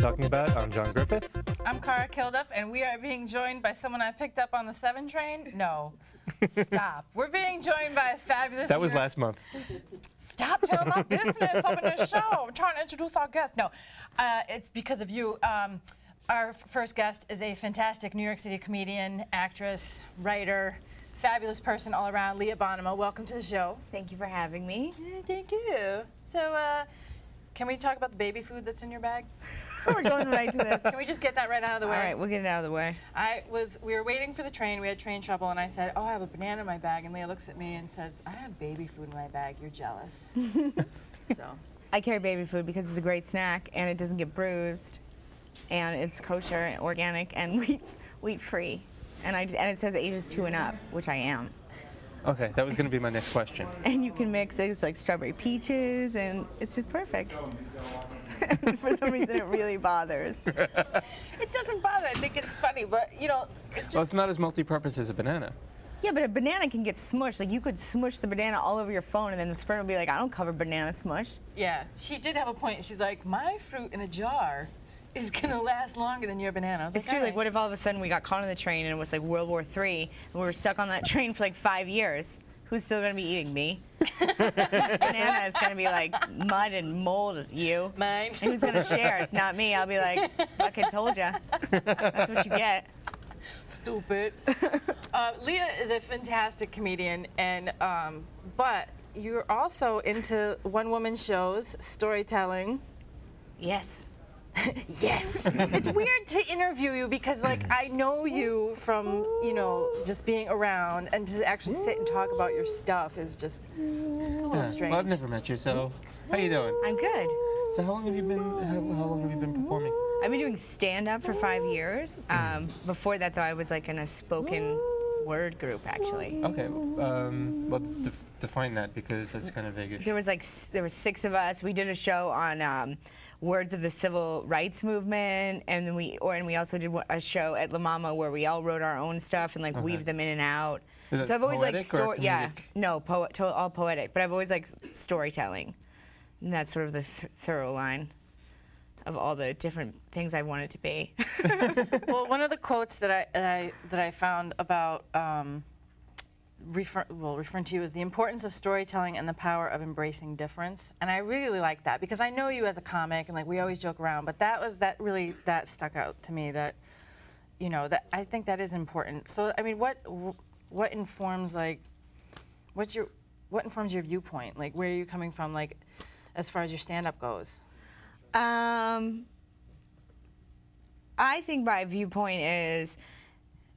Talking About. I'm John Griffith. I'm Cara Kilduff, and we are being joined by someone I picked up on the 7 train. No, stop. We're being joined by a fabulous. That was last month. Stop telling my business up in this show. I'm trying to introduce our guest. No, it's because of you. Our first guest is a fantastic New York City comedian, actress, writer, fabulous person all around. Leah Bonnema, welcome to the show. Thank you for having me. Thank you. So, can we talk about the baby food that's in your bag? We're going right to this. Can we just get that right out of the way? All right, we'll get it out of the way. We were waiting for the train. We had train trouble, and I said, "Oh, I have a banana in my bag." And Leah looks at me and says, "I have baby food in my bag. You're jealous." So I carry baby food because it's a great snack, and it doesn't get bruised, and it's kosher, and organic, and wheat free, and it says ages 2 and up, which I am. Okay, that was going to be my next question. And you can mix it. It's like strawberry peaches, and it's just perfect. And for some reason, it really bothers. It doesn't bother. I think it's funny, but you know, it's just. Well, it's not as multi-purpose as a banana. Yeah, but a banana can get smushed. Like you could smush the banana all over your phone, and then the sperm would be like, "I don't cover banana smush." Yeah, she did have a point. She's like, "My fruit in a jar is gonna last longer than your banana." It's true. Like, what if all of a sudden we got caught on the train and it was like World War III, and we were stuck on that train for like 5 years? Who's still gonna be eating me? This banana is gonna be like mud and mold. You. Mine. And who's gonna share it? Not me. I'll be like, "Fucking told ya." That's what you get. Stupid. Leah is a fantastic comedian, and but you're also into one-woman shows, storytelling. Yes. Yes. It's weird to interview you because, like, I know you from, you know, just being around, and to actually sit and talk about your stuff is just, it's a little strange. Well, I've never met you, so how you doing? I'm good. So how long have you been? How long have you been performing? I've been doing stand-up for 5 years. Before that, though, I was like in a spoken word group, actually. Okay. Well, define that because that's kind of vague-ish. There was 6 of us. We did a show on words of the civil rights movement, and then we also did a show at La Mama where we all wrote our own stuff and like weaved them in and out. Is so I've always poetic liked or yeah, comedic? no, all poetic, but I've always liked storytelling. And that's sort of the thorough line of all the different things I want it to be. Well, one of the quotes that I found about referring to you is the importance of storytelling and the power of embracing difference. And I really like that because I know you as a comic, and like we always joke around, but that really stuck out to me. That, you know, that I think that is important. So I mean, what informs what informs your viewpoint? Like, where are you coming from? Like, as far as your stand-up goes. I think my viewpoint is,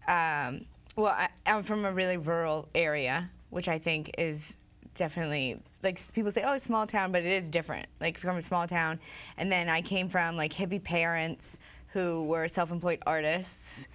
well, I'm from a really rural area, which I think is definitely, like, people say, oh, it's a small town, but it is different, like, from a small town. And then I came from, like, hippie parents who were self-employed artists,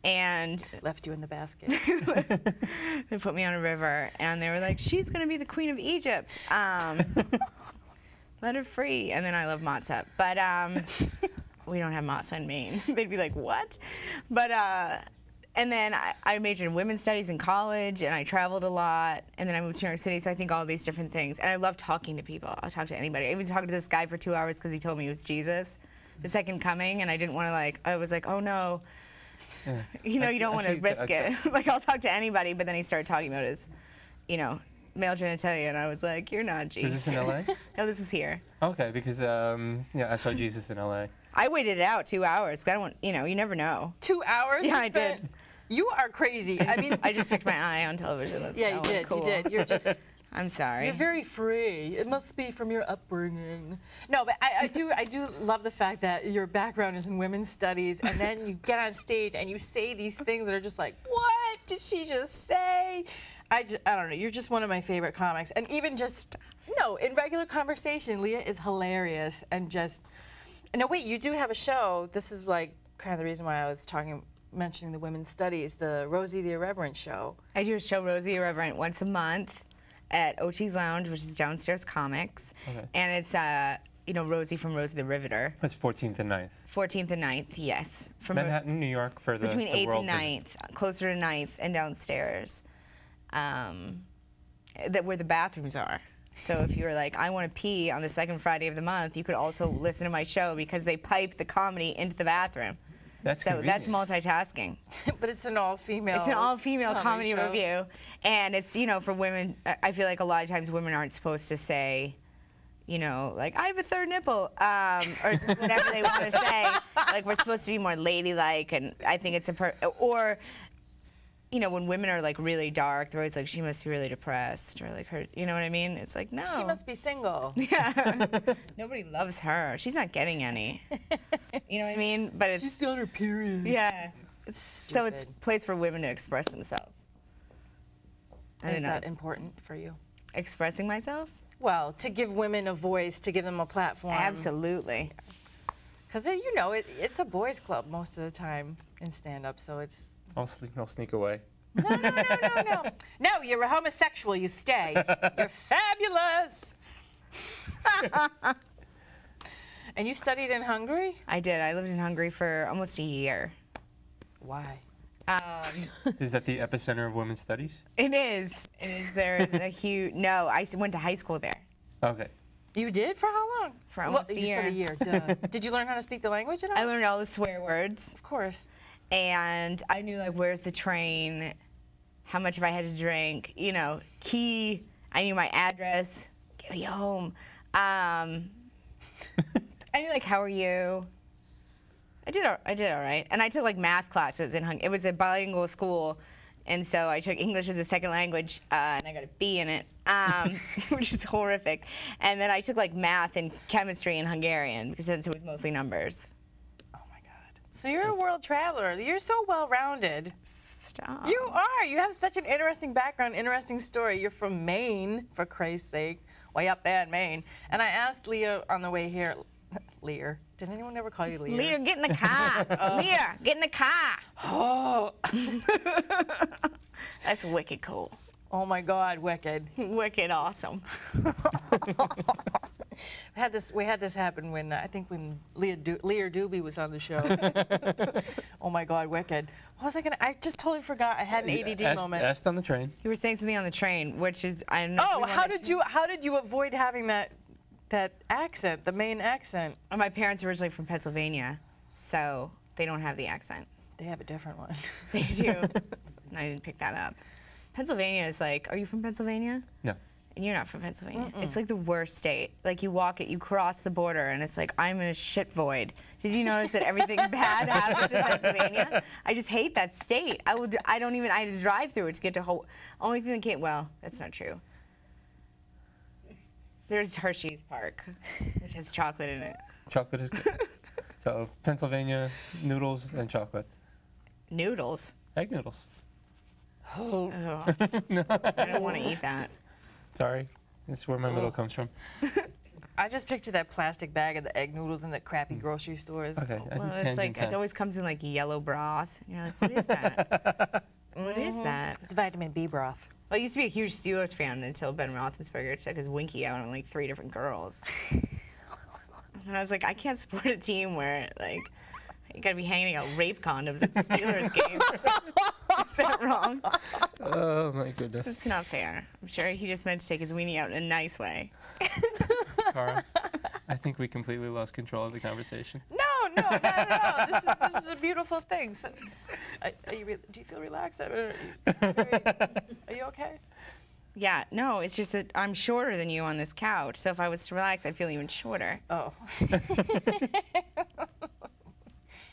and left you in the basket. They put me on a river, and they were like, she's going to be the queen of Egypt. Let her free. And then I love matzah. But we don't have matzah in Maine. They'd be like, what? But, and then I majored in women's studies in college, and I traveled a lot, and then I moved to New York City, so I think all these different things. And I love talking to people. I'll talk to anybody. I even talked to this guy for 2 hours because he told me he was Jesus, the second coming, and I didn't want to, like, I was like, oh, no. Yeah. You know, you don't want to risk it. Like, I'll talk to anybody, but then he started talking about his, you know, male genitalia, and I was like, you're not Jesus. Was this in L.A.? No, this was here. Okay, because, yeah, I saw Jesus in L.A. I waited it out 2 hours, because I don't want, you know, you never know. 2 hours? Yeah, I did. You are crazy. I mean, I just picked my eye on television. That's yeah, so you did. Cool. You did. You're just. I'm sorry. You're very free. It must be from your upbringing. No, but I do love the fact that your background is in women's studies, and then you get on stage and you say these things that are just like, what did she just say? I don't know. You're just one of my favorite comics, and even just in regular conversation, Leah is hilarious and just. No, wait, you do have a show. This is like kind of the reason why I was talking mentioning the women's studies, the Rosie the Irreverent show. I do a show, Rosie the Irreverent, once a month at Ochi's Lounge, which is downstairs comics. Okay. And it's, you know, Rosie from Rosie the Riveter. That's 14th and 9th. 14th and 9th, yes. From Manhattan, New York for the between the 8th world and 9th, closer to 9th and downstairs, where the bathrooms are. So if you were like, I want to pee on the second Friday of the month, you could also listen to my show because they pipe the comedy into the bathroom. That's so convenient. that's multitasking. But it's an all-female. It's an all-female comedy show. review, and it's, you know, for women. I feel like a lot of times women aren't supposed to say, you know, like, I have a third nipple, or whatever they want to say. Like, we're supposed to be more ladylike, and I think it's or, you know, when women are like really dark, they're always like, she must be really depressed, or like her, you know what I mean? It's like, no. She must be single. Yeah. Nobody loves her. She's not getting any. You know what I mean? But it's. She's on her period. Yeah. So it's a place for women to express themselves. Is that important for you? Expressing myself? Well, to give women a voice, to give them a platform. Absolutely. Because, you know, it's a boys' club most of the time in stand-up, so it's... I'll sneak away. No. No, you're a homosexual, you stay. You're fabulous. And you studied in Hungary? I did. I lived in Hungary for almost a year. Why? Is that the epicenter of women's studies? It is. It is. There is a huge... No, I went to high school there. Okay. You did? For how long? For almost a You year. said a year. Duh. Did you learn how to speak the language at all? I learned all the swear words. Of course. And I knew, like, where's the train, how much if I had to drink, you know, key. I knew my address, get me home. I knew, like, how are you? I did all right. And I took, like, math classes in Hungary. It was a bilingual school, and so I took English as a second language, and I got a B in it, which is horrific. And then I took, like, math and chemistry in Hungarian, because since it was mostly numbers. So you're a world traveler. You're so well-rounded. Stop. You are. You have such an interesting background, interesting story. You're from Maine, for Christ's sake, way up there in Maine. And I asked Leah on the way here, Leah, did anyone ever call you Leah? Leah, get in the car. Leah, get in the car. Oh. That's wicked cool. Oh my God, wicked. Wicked awesome. We had this happen when I think when Leah Doobie was on the show. Oh my God, wicked. What was I gonna? I just totally forgot. I had an ADD moment. Asked on the train. You were saying something on the train, which is I don't know. Oh, how did you avoid having that accent, the Maine accent? My parents are originally from Pennsylvania, so they don't have the accent. They have a different one. They do. And I didn't pick that up. Pennsylvania is like, are you from Pennsylvania? No. And you're not from Pennsylvania. It's like the worst state. Like you cross the border and it's like, I'm in a shit void. Did you notice that everything bad happens in Pennsylvania? I just hate that state. I had to drive through it to get to only thing that came, well, that's not true. There's Hershey's Park, which has chocolate in it. Chocolate is good. So Pennsylvania, noodles and chocolate. Noodles? Egg noodles. Oh. I don't want to eat that. Sorry, this is where my middle comes from. I just picture that plastic bag of the egg noodles in the crappy grocery stores. Okay, Well, it's like it always comes in like yellow broth. And you're like, what is that? What is that? It's vitamin B broth. Well, I used to be a huge Steelers fan until Ben Roethlisberger took his winky out on like 3 different girls. And I was like, I can't support a team where like you gotta be hanging out rape condoms at Steelers games. Is that wrong? Oh my goodness. It's not fair. I'm sure he just meant to take his weenie out in a nice way. Cara, I think we completely lost control of the conversation. No, not at all. This is a beautiful thing. So, do you feel relaxed? Are you okay? Yeah, no, it's just that I'm shorter than you on this couch, so if I was to relax, I'd feel even shorter. Oh.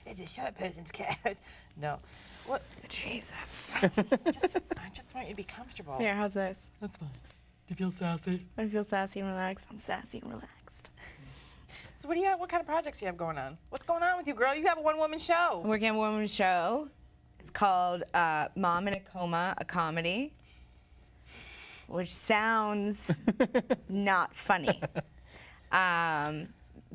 It's a short person's couch. No. What? Jesus. I just want you to be comfortable. Here, how's this? That's fine. Do you feel sassy? I feel sassy and relaxed. I'm sassy and relaxed. So what do you have? What kind of projects do you have going on? What's going on with you, girl? You have a one-woman show. I'm working on a woman's show. It's called Mom in a Coma, a comedy, which sounds not funny.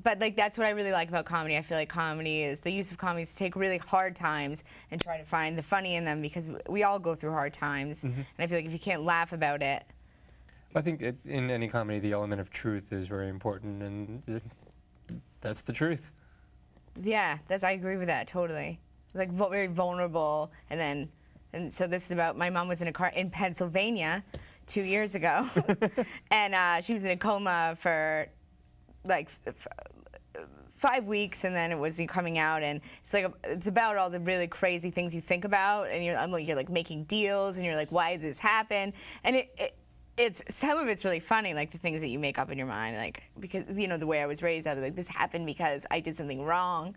but like that's what I really like about comedy. I feel like comedy is the use of comedy is to take really hard times and try to find the funny in them, because we all go through hard times. And I feel like if you can't laugh about it. I think in any comedy, the element of truth is very important, and that's the truth. Yeah, I agree with that totally. Like very vulnerable, and so this is about my mom was in a car in Pennsylvania 2 years ago, and she was in a coma for like 5 weeks, and then it was coming out, and it's about all the really crazy things you think about, and you're like making deals, and you're like, why did this happen? And it's some of it's really funny, like the things that you make up in your mind, like because the way I was raised, I was like, this happened because I did something wrong.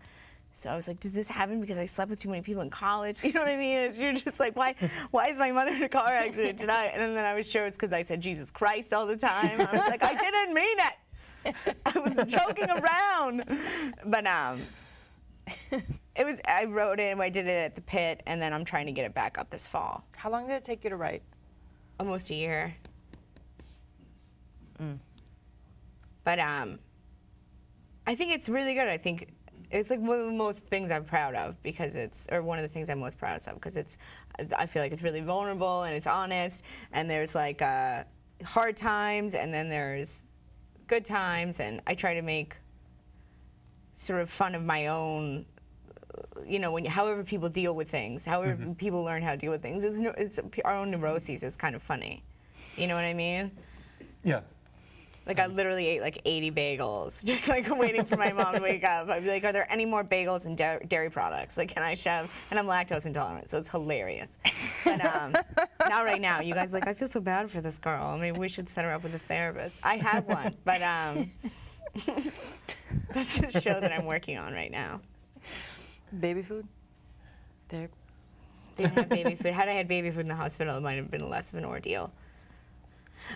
So I was like, does this happen because I slept with too many people in college? You know what I mean? You're just like, why is my mother in a car accident tonight? And then I was sure it's because I said Jesus Christ all the time. I was like, I didn't mean it. I was joking around. But I wrote it and I did it at the Pit, and then I'm trying to get it back up this fall. How long did it take you to write? Almost a year. But I think it's really good. I think it's like one of the most things I'm proud of, because or one of the things I'm most proud of, because I feel like it's really vulnerable and it's honest, and there's like hard times, and then there's good times, and I try to make sort of fun of my own, however people deal with things, however people learn how to deal with things. It's our own neuroses is kind of funny. You know what I mean? Yeah. Like I literally ate like 80 bagels, just like waiting for my mom to wake up. I'd be like, are there any more bagels and dairy products? Like, can I shove? And I'm lactose intolerant, so it's hilarious. But not right now. You guys, like, I feel so bad for this girl. Maybe we should set her up with a therapist. I have one, but that's a show that I'm working on right now. Baby food? They didn't have baby food. Had I had baby food in the hospital, it might have been less of an ordeal.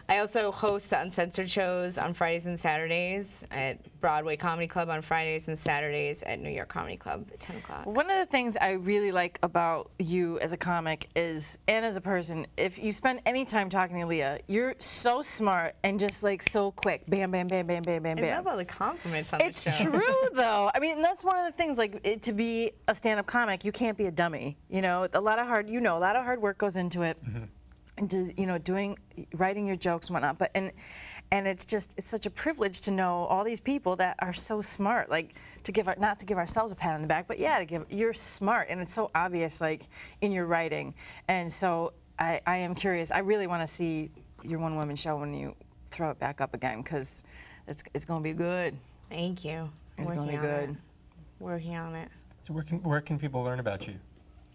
I also host the Uncensored shows on Fridays and Saturdays at Broadway Comedy Club on Fridays, and Saturdays at New York Comedy Club at 10 o'clock. One of the things I really like about you as a comic is, and as a person, if you spend any time talking to Leah, you're so smart and just like so quick. Bam, bam, bam, bam, bam, bam, bam. I love all the compliments on the show. It's true, though. I mean, that's one of the things, like, to be a stand-up comic, you can't be a dummy. A lot of hard work goes into it. Into writing your jokes and whatnot, and it's such a privilege to know all these people that are so smart, like not to give ourselves a pat on the back, but yeah, you're smart, and it's so obvious, like in your writing. And so I am curious. I really want to see your one-woman show when you throw it back up again, because it's going to be good. Thank you. It's going to be good. Working on it. So where can people learn about you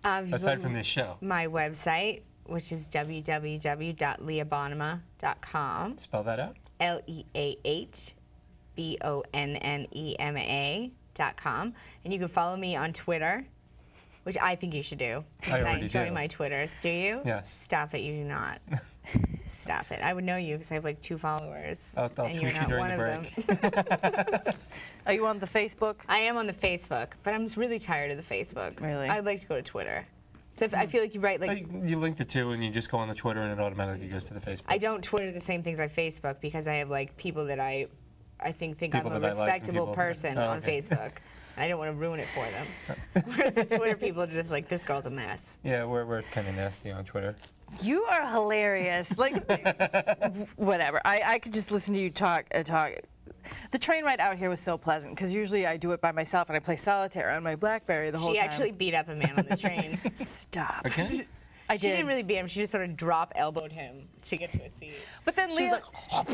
aside from this show? My website, which is www.leahbonnema.com. Spell that out. LeahBonnema.com. And you can follow me on Twitter, which I think you should do. I enjoy my Twitters. Do you? Yes. Stop it, you do not. Stop it. I would know you because I have like 2 followers. I'll tweet you're not you during one the of them. Are you on the Facebook? I am on the Facebook, but I'm really tired of the Facebook. Really? I'd like to go to Twitter. So I feel like you write like... You link the two and you just go on the Twitter and it automatically goes to the Facebook. I don't Twitter the same things I Facebook, because I have like people that I think I'm a respectable person on Facebook. I don't want to ruin it for them. Whereas the Twitter people are just like, this girl's a mess. Yeah, we're kind of nasty on Twitter. You are hilarious. Like, whatever. I could just listen to you talk and talk. The train ride out here was so pleasant, because usually I do it by myself and I play solitaire on my BlackBerry the whole time. She actually beat up a man on the train. Stop. Okay. She didn't really beat him. She just sort of elbowed him to get to a seat. But then she was like,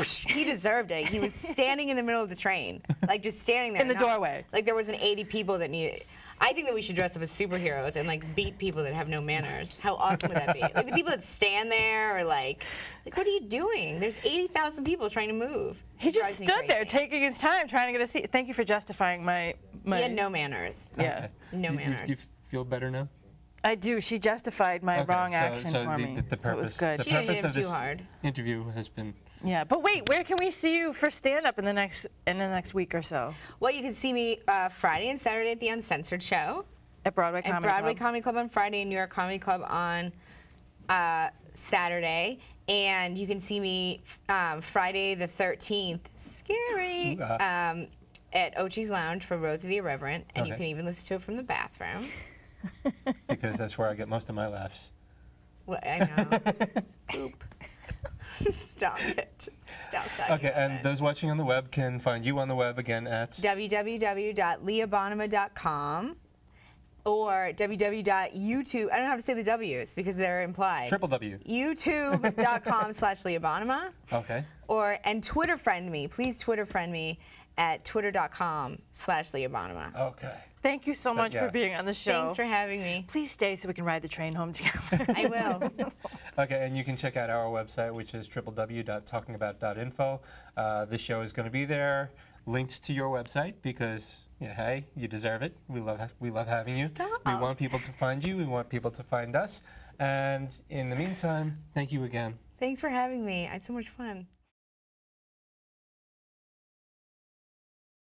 he deserved it. He was standing in the middle of the train, like just standing there. In the doorway. Like there wasn't 80 people that needed. I think that we should dress up as superheroes and like beat people that have no manners. How awesome would that be? Like the people that stand there are like what are you doing? There's 80,000 people trying to move. He just stood there taking his time trying to get a seat. Thank you for justifying my... He had no manners. Yeah. No manners. You feel better now? I do. She justified my wrong action for me. So it was good. She didn't hit him too hard. Interview has been... Yeah, but wait, where can we see you for stand-up in the next week or so? Well, you can see me Friday and Saturday at the Uncensored show. At Broadway Comedy Club. At Broadway Comedy Club on Friday and New York Comedy Club on Saturday. And you can see me Friday the 13th, scary, at Ochi's Lounge for Rosie the Irreverent, and you Okay. can even listen to it from the bathroom. Because that's where I get most of my laughs. Well, I know. Oop. Stop it. Stop talking Okay, about and it. those watching on the web can find you on the web again at www.leahbonnema.com or www.youtube. I don't have to say the W's because they're implied. Triple W. YouTube.com/Leah Bonnema. Okay. And Twitter friend me. Please Twitter friend me at twitter.com/Leah Bonnema. Okay. Thank you so much yeah. for being on the show. Thanks for having me. Please stay so we can ride the train home together. I will. Okay, and you can check out our website, which is www.talkingabout.info. This show is going to be there, linked to your website, because hey, you deserve it. We love having you. Stop. We want people to find you. We want people to find us. And in the meantime, thank you again. Thanks for having me. I had so much fun.